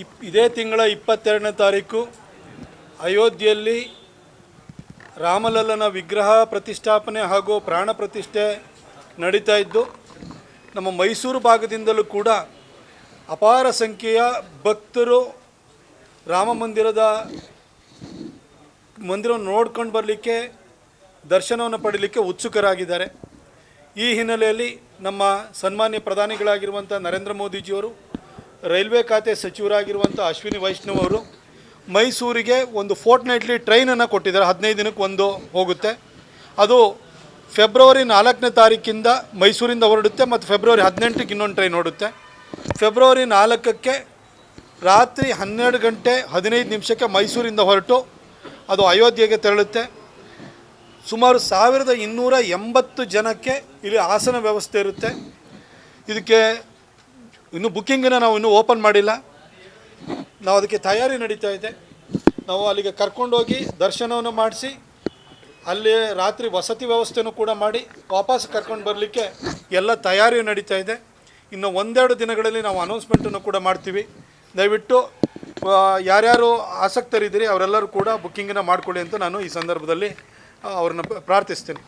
ಇದೇ ತಿಂಗಳ 22ನೇ ತಾರೀಕು ಅಯೋಧ್ಯೆಯಲ್ಲಿ ರಾಮಲಲ್ಲನ ವಿಗ್ರಹ ಪ್ರತಿಷ್ಠಾಪನೆ ಹಾಗೂ ಪ್ರಾಣ ಪ್ರತಿಷ್ಠೆ ನಡೀತಾ ಇದ್ದು, ನಮ್ಮ ಮೈಸೂರು ಭಾಗದಿಂದಲೂ ಕೂಡ ಅಪಾರ ಸಂಖ್ಯೆಯ ಭಕ್ತರು ರಾಮ ಮಂದಿರವನ್ನು ನೋಡ್ಕೊಂಡು ಬರಲಿಕ್ಕೆ, ದರ್ಶನವನ್ನು ಪಡೀಲಿಕ್ಕೆ ಉತ್ಸುಕರಾಗಿದ್ದಾರೆ. ಈ ಹಿನ್ನೆಲೆಯಲ್ಲಿ ನಮ್ಮ ಸನ್ಮಾನ್ಯ ಪ್ರಧಾನಿಗಳಾಗಿರುವಂಥ ನರೇಂದ್ರ ಮೋದಿಜಿಯವರು, ರೈಲ್ವೆ ಖಾತೆ ಸಚಿವರಾಗಿರುವಂಥ ಅಶ್ವಿನಿ ವೈಷ್ಣವ್ ಅವರು ಮೈಸೂರಿಗೆ ಒಂದು ಫೋರ್ಟ್ನೈಟ್ಲಿ ಟ್ರೈನನ್ನು ಕೊಟ್ಟಿದ್ದಾರೆ. 15 ದಿನಕ್ಕೆ ಒಂದು ಹೋಗುತ್ತೆ. ಅದು ಫೆಬ್ರವರಿ 4ನೇ ತಾರೀಕಿಂದ ಮೈಸೂರಿಂದ ಹೊರಡುತ್ತೆ ಮತ್ತು ಫೆಬ್ರವರಿ 18ಕ್ಕೆ ಇನ್ನೊಂದು ಟ್ರೈನ್ ಹೊರಡುತ್ತೆ. ಫೆಬ್ರವರಿ 4ಕ್ಕೆ ರಾತ್ರಿ 12 ಗಂಟೆ 15 ನಿಮಿಷಕ್ಕೆ ಮೈಸೂರಿಂದ ಹೊರಟು ಅದು ಅಯೋಧ್ಯೆಗೆ ತೆರಳುತ್ತೆ. ಸುಮಾರು 1280 ಜನಕ್ಕೆ ಇಲ್ಲಿ ಆಸನ ವ್ಯವಸ್ಥೆ ಇರುತ್ತೆ. ಇದಕ್ಕೆ ಇನ್ನೂ ಬುಕ್ಕಿಂಗನ್ನು ನಾವು ಇನ್ನೂ ಓಪನ್ ಮಾಡಿಲ್ಲ. ನಾವು ಅದಕ್ಕೆ ತಯಾರಿ ನಡೀತಾ ಇದೆ. ನಾವು ಅಲ್ಲಿಗೆ ಕರ್ಕೊಂಡೋಗಿ ದರ್ಶನವನ್ನು ಮಾಡಿಸಿ ಅಲ್ಲಿ ರಾತ್ರಿ ವಸತಿ ವ್ಯವಸ್ಥೆನೂ ಕೂಡ ಮಾಡಿ ವಾಪಸ್ ಕರ್ಕೊಂಡು ಬರಲಿಕ್ಕೆ ಎಲ್ಲ ತಯಾರಿ ನಡೀತಾ ಇದೆ. ಇನ್ನು ಒಂದೆರಡು ದಿನಗಳಲ್ಲಿ ನಾವು ಅನೌನ್ಸ್ಮೆಂಟನ್ನು ಕೂಡ ಮಾಡ್ತೀವಿ. ದಯವಿಟ್ಟು ಯಾರ್ಯಾರು ಆಸಕ್ತರಿದ್ದೀರಿ ಅವರೆಲ್ಲರೂ ಕೂಡ ಬುಕ್ಕಿಂಗನ್ನು ಮಾಡಿಕೊಳ್ಳಿ ಅಂತ ನಾನು ಈ ಸಂದರ್ಭದಲ್ಲಿ ಅವ್ರನ್ನ ಪ್ರಾರ್ಥಿಸ್ತೀನಿ.